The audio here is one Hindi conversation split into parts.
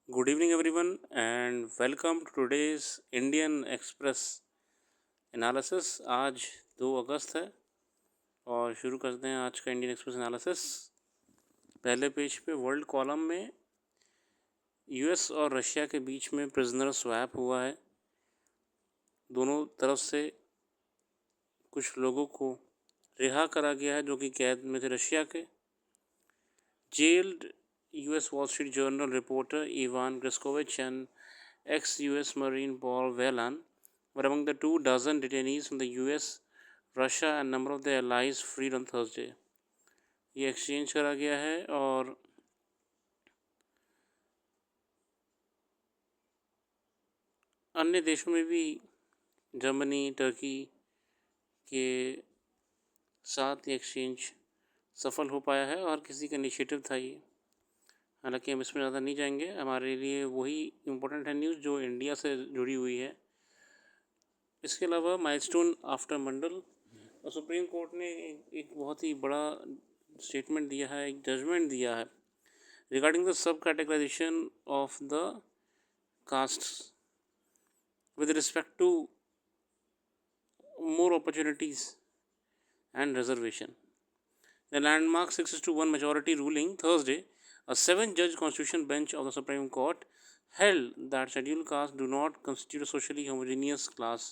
Good evening, everyone, and welcome to today's Indian Express analysis. आज 2 अगस्त है और शुरू करते हैं आज का इंडियन एक्सप्रेस एनालिसिस। पहले पेज पे वर्ल्ड कॉलम में यूएस और रशिया के बीच में प्रिजनर स्वैप हुआ है। दोनों तरफ से कुछ लोगों को रिहा करा गया है जो कि कैद में थे रशिया के। Gelled US Wall Street Journal reporter Ivan Griskovich and ex-US Marine Paul Whelan were among the 24 detainees from the US, Russia and number of their allies freed on Thursday. ये एक्सचेंज करा गया है और अन्य देशों में भी जर्मनी, टर्की के साथ ये एक्सचेंज सफल हो पाया है और किसी का इनिशिएटिव था ये। हालांकि हम इसमें ज़्यादा नहीं जाएंगे, हमारे लिए वही इम्पोर्टेंट है न्यूज़ जो इंडिया से जुड़ी हुई है। इसके अलावा माइलस्टोन आफ्टर मंडल और सुप्रीम कोर्ट ने एक बहुत ही बड़ा स्टेटमेंट दिया है, एक जजमेंट दिया है regarding the sub categorisation of the caste with respect to more opportunities and reservation. The landmark 6-1 majority ruling Thursday, a 7-judge constitutional bench of the Supreme Court held that scheduled castes do not constitute a socially homogeneous class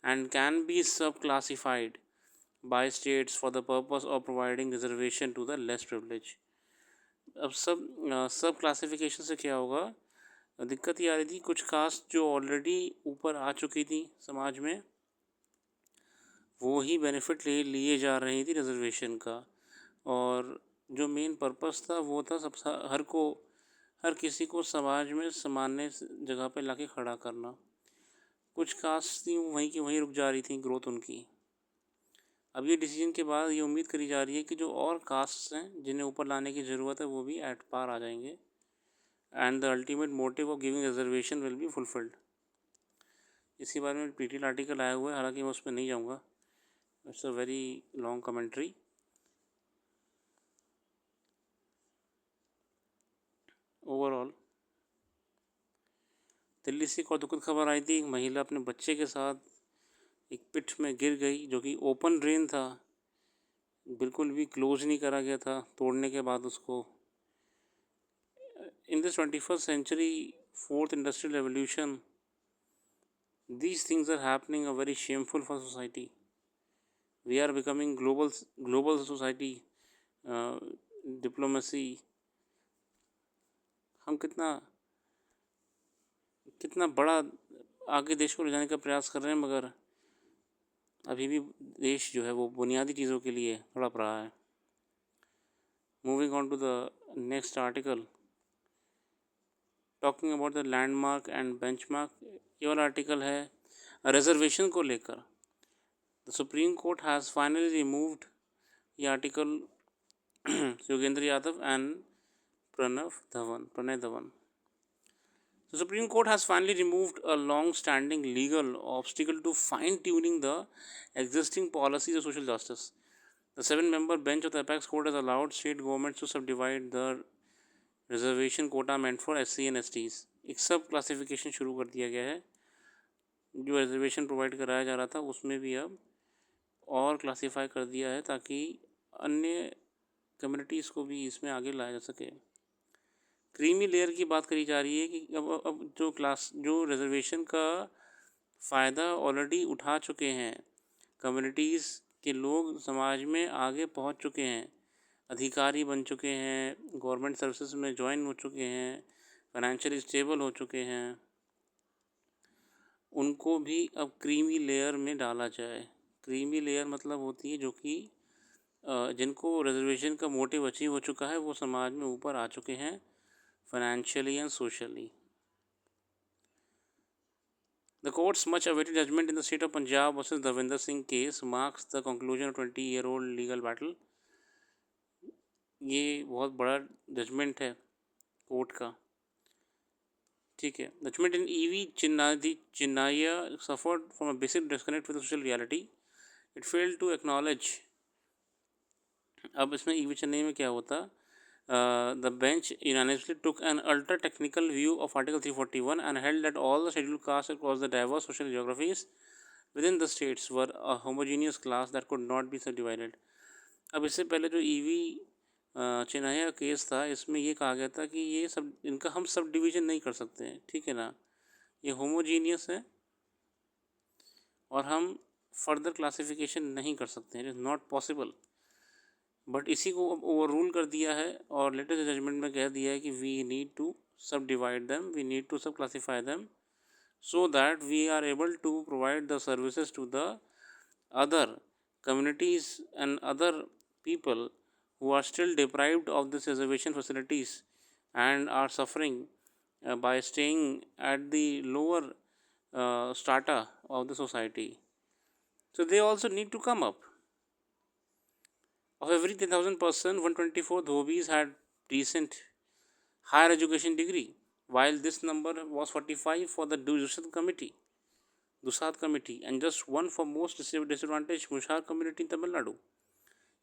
and can be subclassified by states for the purpose of providing reservation to the less privileged. अब सब क्लासिफिकेशन से क्या होगा? दिक्कत ये आ रही थी कुछ कास्ट जो ऑलरेडी ऊपर आ चुकी थी समाज में, वो ही बेनिफिट लिए जा रही थी रिजर्वेशन का, और जो मेन पर्पस था वो था हर किसी को समाज में सामान्य जगह पे लाके खड़ा करना। कुछ कास्ट थी वहीं की वहीं रुक जा रही थी ग्रोथ उनकी। अब ये डिसीजन के बाद ये उम्मीद करी जा रही है कि जो और कास्ट्स हैं जिन्हें ऊपर लाने की ज़रूरत है वो भी एट पार आ जाएंगे and the ultimate motive of giving reservation will be fulfilled. इसी बारे में पीटीएल आर्टिकल आया हुआ है, हालांकि मैं उस पर नहीं जाऊँगा, it's a very long commentary. Overall Delhi से एक और दुखद खबर आई थी, महिला अपने बच्चे के साथ एक पिट में गिर गई जो कि ओपन ड्रेन था, बिल्कुल भी क्लोज नहीं करा गया था तोड़ने के बाद उसको। In this 21st century, fourth industrial revolution, these things are happening are very shameful for society. We are becoming global society, diplomacy, हम कितना बड़ा आगे देश को ले जाने का प्रयास कर रहे हैं, मगर अभी भी देश जो है वो बुनियादी चीज़ों के लिए तड़प रहा है। Moving on to the next article talking about the landmark and benchmark. ये वाला आर्टिकल है रिजर्वेशन को लेकर। The supreme court has finally removed, ये article Yogendra Yadav and Pranay Dhawan. The Supreme Court has finally removed a long-standing legal obstacle to fine-tuning the existing policies of social justice. The 7-member bench of the apex court has allowed state governments to subdivide the reservation quota meant for SC and STs। एक सब क्लासिफिकेशन शुरू कर दिया गया है। जो रिजर्वेशन प्रोवाइड कराया जा रहा था उसमें भी अब और क्लासीफाई कर दिया है ताकि अन्य कम्युनिटीज़ को भी इसमें आगे लाया जा सके। क्रीमी लेयर की बात करी जा रही है कि अब जो रिजर्वेशन का फ़ायदा ऑलरेडी उठा चुके हैं, कम्युनिटीज़ के लोग समाज में आगे पहुंच चुके हैं, अधिकारी बन चुके हैं, गवर्नमेंट सर्विसेज में ज्वाइन हो चुके हैं, फाइनेंशियली स्टेबल हो चुके हैं, उनको भी अब क्रीमी लेयर में डाला जाए। क्रीमी लेयर मतलब होती है जो कि जिनको रिजर्वेशन का मोटिव अचीव हो चुका है, वो समाज में ऊपर आ चुके हैं financially and socially. The court's much-awaited judgment in the state of Punjab versus Davinder Singh case marks the conclusion of 20-year-old legal battle. ये बहुत बड़ा जजमेंट है कोर्ट का, ठीक है। Judgement in EV Chinnaiya suffered from a basic disconnect with the social reality. It failed to acknowledge। अब इसमें EV चेन्नई में क्या होता, the bench unanimously took an ultra technical view of Article 341 and held that all the scheduled castes across the diverse social geographies within the states were a homogeneous class that could not be subdivided. अब इससे पहले जो ईवी चिन्हैया केस था, इसमें ये कहा गया था कि ये सब इनका हम सब डिवीज़न नहीं कर सकते हैं, ठीक है ना, ये होमोजीनियस है और हम फर्दर क्लासिफिकेशन नहीं कर सकते हैं, it is not possible. But इसी को ओवर रूल कर दिया है और लेटेस्ट जजमेंट में कह दिया है कि we need to subdivide them, we need to subclassify them so that we are able to provide the services to the other communities and other people who are still deprived of this reservation facilities and are suffering by staying at the lower strata of the society. So they also need to come up. Of every 10,000 person, 124 dhobis had decent higher education degree, while this number was 45 for the Dusad committee, and just one for most disadvantaged Mushar community in Tamil Nadu.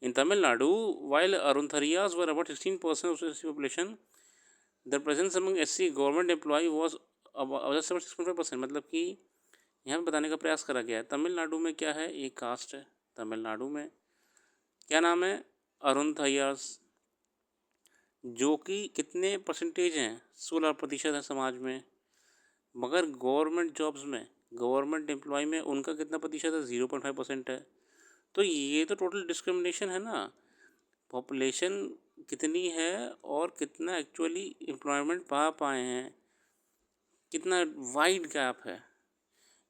In Tamil Nadu, while Aruntharias were about 16% of the SC population, the presence among SC government employee was just about 6.5%. मतलब कि यहाँ पे बताने का प्रयास करा गया है. तमिलनाडु में क्या है, एक कास्ट है तमिलनाडु में, क्या नाम है, अरुणथैयार्स, जो कि कितने परसेंटेज हैं, 16% है समाज में. मगर गवर्नमेंट जॉब्स में, गवर्नमेंट एम्प्लॉय में उनका कितना प्रतिशत है, 0.5% है. तो ये तो टोटल डिस्क्रिमिनेशन है ना. पॉपुलेशन कितनी है और कितना एक्चुअली एम्प्लॉयमेंट पा पाए हैं, कितना वाइड गैप है,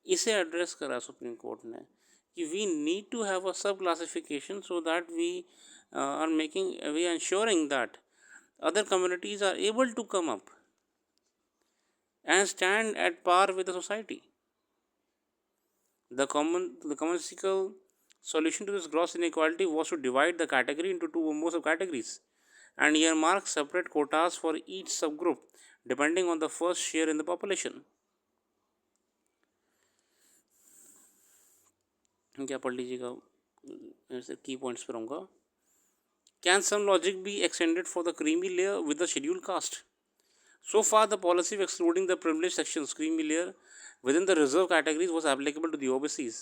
इसे एड्रेस करा सुप्रीम कोर्ट ने कि we need to have a subclassification so that we are making, we are ensuring that other communities are able to come up and stand at par with the society. The commonsensical solution to this gross inequality was to divide the category into two or more subcategories and earmark separate quotas for each subgroup depending on the first share in the population. क्या पढ़ लीजिएगा, की पॉइंट्स पर होगा. Can some logic be extended for the creamy layer with the scheduled caste? So far, the policy of excluding the privileged sections, creamy layer, within the reserve categories was applicable to the OBCs,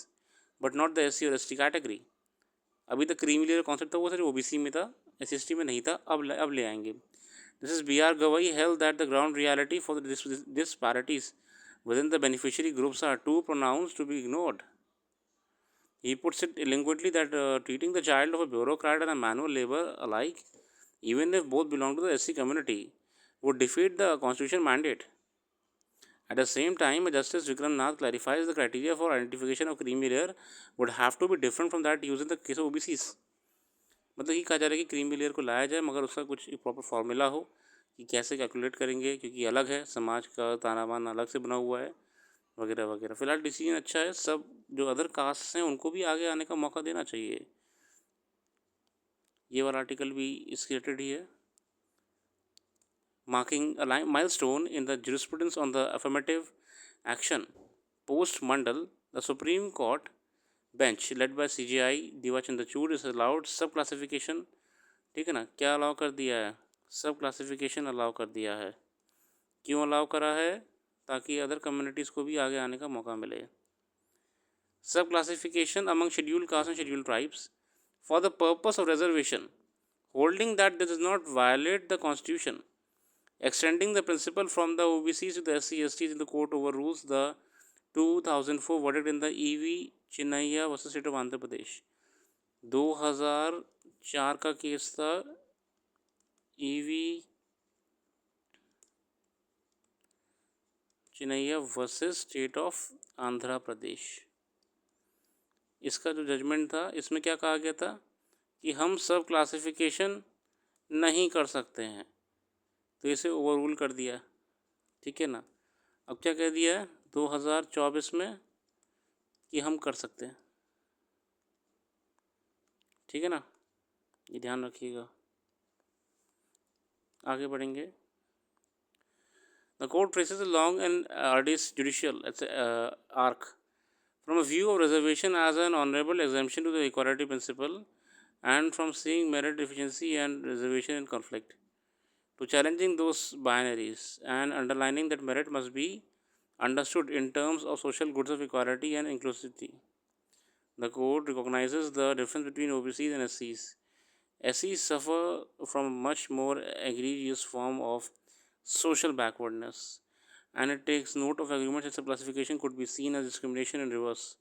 but not the SC और ST category. अभी तक क्रीमी लेयर कॉन्सेप्ट था वो सिर्फ OBC में था, SC में नहीं था, अब ले आएंगे. This is B.R. Gavai held that the ground reality for the disparities within the beneficiary groups are too pronounced to be ignored. He puts it eloquently that treating the child of a bureaucrat and a manual labor alike, even if both belong to the SC community, would defeat the constitution mandate. At the same time, Justice Vikram Nath clarifies the criteria for identification of creamy layer would have to be different from that used in the case of OBCs. मतलब ये कहा जा रहा है कि क्रीमी लेयर को लाया जाए मगर उसका कुछ प्रॉपर फार्मूला हो कि कैसे कैलकुलेट करेंगे, क्योंकि अलग है, समाज का तानाबान अलग से बना हुआ है वगैरह वगैरह. फिलहाल डिसीजन अच्छा है, सब जो अदर कास्ट हैं उनको भी आगे आने का मौका देना चाहिए. ये वाला आर्टिकल भी इसके रिलेटेड ही है. Marking a milestone in the jurisprudence on the affirmative action post Mandal, the Supreme Court bench led by CJI Diva Chandrachud is allowed सब क्लासिफिकेशन. ठीक है ना, क्या अलाउ कर दिया है, सब क्लासिफिकेशन अलाउ कर दिया है. क्यों अलाउ करा है, ताकि अदर कम्युनिटीज़ को भी आगे आने का मौका मिले. सब classification among scheduled caste and scheduled tribes for the purpose of reservation, holding that this does not violate the constitution, extending the principle from the OBCs to the SC/STs in the court overrules the 2004 verdict in the EV Chinnaiah versus state of Andhra Pradesh. 2004 का केस था, EV Chinnaiah versus state of Andhra Pradesh. इसका जो जजमेंट था, इसमें क्या कहा गया था कि हम सब क्लासिफिकेशन नहीं कर सकते हैं, तो इसे ओवररूल कर दिया. ठीक है ना. अब क्या कह दिया है 2024 में कि हम कर सकते हैं. ठीक है ना, ये ध्यान रखिएगा. आगे बढ़ेंगे. The court traces along an arduous judicial arc from a view of reservation as an honorable exemption to the equality principle and from seeing merit deficiency and reservation in conflict. to challenging those binaries and underlining that merit must be understood in terms of social goods of equality and inclusivity. The code recognizes the difference between OBCs and SCs. SCs suffer from a much more egregious form of social backwardness, and it takes note of agreements that classification could be seen as discrimination in reverse,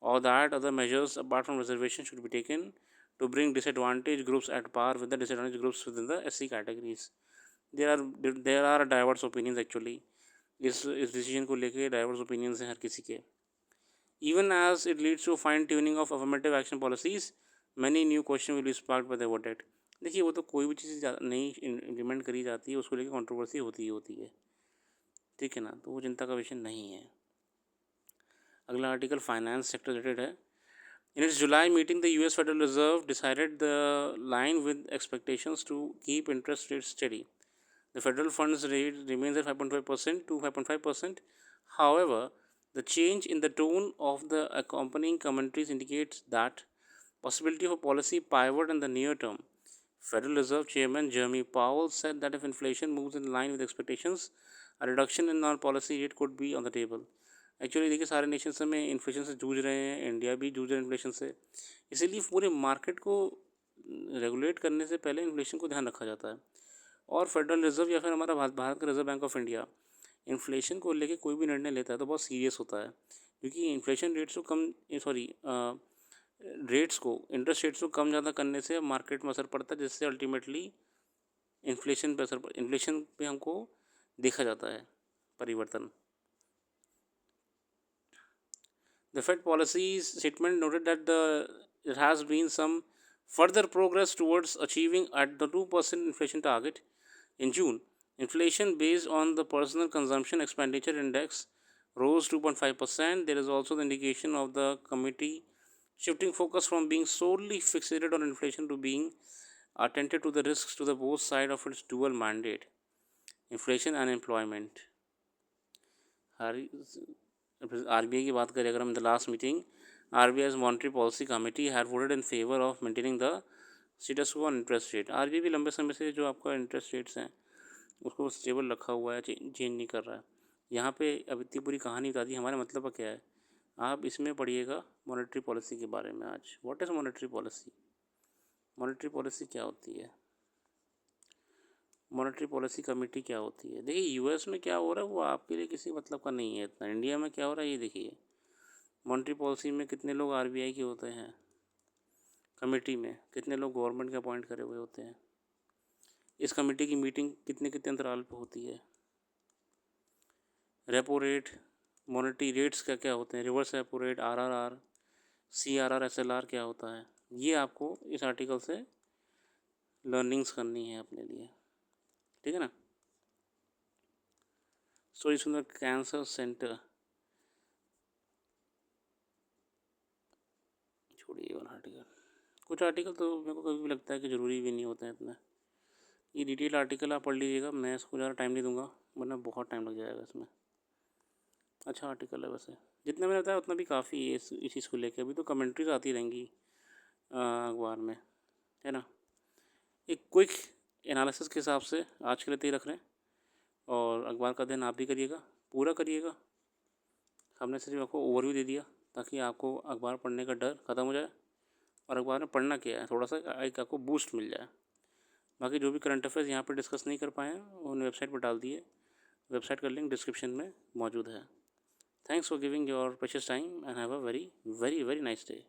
or that other measures apart from reservation should be taken to bring disadvantaged groups at par with the disadvantaged groups within the SC categories. there are diverse opinions actually. इस डिसीजन को लेके डाइवर्स ओपिनियंस हैं हर किसी के. Even as it leads to fine tuning of affirmative action policies, many new questions will be sparked by the verdict. देखिए वो तो कोई भी चीज़ नई इम्प्लीमेंट करी जाती है उसको लेकर कंट्रोवर्सी होती ही होती है, ठीक है ना, तो वो चिंता का विषय नहीं है. अगला आर्टिकल फाइनेंस सेक्टर रिलेटेड है. In its July meeting, the US Federal Reserve decided the line with expectations to keep interest rates steady. The federal funds rate remains at 5.5% to 5.5%. However, the change in the tone of the accompanying commentaries indicates that possibility of a policy pivot in the near term. Federal Reserve Chairman Jeremy Powell said that if inflation moves in line with expectations, a reduction in our policy rate could be on the table. Actually देखिए सारे नेशंस में इन्फ्लेशन से जूझ रहे हैं, इंडिया भी जूझ रहा है इन्फ्लेशन से, इसीलिए पूरे मार्केट को रेगुलेट करने से पहले इन्फ्लेशन को ध्यान रखा जाता है. और फेडरल रिजर्व या फिर हमारा भारत का reserve bank of India inflation को लेके कोई भी निर्णय लेता है तो बहुत सीरियस होता है, क्योंकि इन्फ्लेशन रेट्स को कम रेट्स को इंटरेस्ट रेट्स को कम ज़्यादा करने से मार्केट में असर पड़ता है, जिससे अल्टीमेटली इन्फ्लेशन पे हमको देखा जाता है परिवर्तन. The Fed policy statement noted that there has been some further progress towards achieving at the 2% inflation target. In June, inflation based on the personal consumption expenditure index rose 2.5%. There is also the indication of the committee shifting focus from being solely fixated on inflation to being attentive to the risks to the both side of its dual mandate, inflation and employment. RBI की बात करें अगर हम the last meeting, RBI's monetary policy committee had voted in favour of maintaining the status quo on interest rate. RBI भी लंबे समय से जो आपका इंटरेस्ट रेट्स हैं उसको स्टेबल रखा हुआ है, चेंज नहीं कर रहा है. यहाँ पे अब इतनी पूरी कहानी बता दी, हमारे मतलब का क्या है आप इसमें पढ़िएगा मॉनेटरी पॉलिसी के बारे में. आज what is monetary policy, monetary policy क्या होती है, मॉनेटरी पॉलिसी कमेटी क्या होती है. देखिए यूएस में क्या हो रहा है वो आपके लिए किसी मतलब का नहीं है इतना. इंडिया में क्या हो रहा है ये देखिए. मॉनेटरी पॉलिसी में कितने लोग आरबीआई के होते हैं, कमेटी में कितने लोग गवर्नमेंट के अपॉइंट करे हुए होते हैं, इस कमेटी की मीटिंग कितने कितने अंतराल पे होती है, रेपो रेट, मॉनेटरी रेट्स क्या क्या होते हैं, reverse repo rate, RRR, CRR, SLR क्या होता है, ये आपको इस आर्टिकल से लर्निंग्स करनी है अपने लिए, ठीक है ना. सो इसमें कैंसर सेंटर छोड़िए और आर्टिकल, कुछ आर्टिकल तो मेरे को कभी भी लगता है कि ज़रूरी भी नहीं होते हैं इतना. ये डिटेल आर्टिकल आप पढ़ लीजिएगा, मैं इसको ज़्यादा टाइम नहीं दूंगा वरना बहुत टाइम लग जाएगा इसमें. अच्छा आर्टिकल है वैसे, जितना मैंने बताया उतना भी काफ़ी है इस चीज़ को लेकर. अभी तो कमेंट्रीज आती रहेंगी अखबार में, है ना. एक क्विक एनालिसिस के हिसाब से आज के लिए तय रख रहे हैं, और अखबार का अध्ययन आप भी करिएगा, पूरा करिएगा. हमने सिर्फ आपको ओवरव्यू दे दिया ताकि आपको अखबार पढ़ने का डर ख़त्म हो जाए, और अखबार में पढ़ना क्या है थोड़ा सा एक आपको बूस्ट मिल जाए. बाकी जो भी करंट अफेयर्स यहाँ पर डिस्कस नहीं कर पाए हैं उन वेबसाइट पर डाल दिए, वेबसाइट का लिंक डिस्क्रिप्शन में मौजूद है. Thanks for giving your precious time and have a very very very nice day.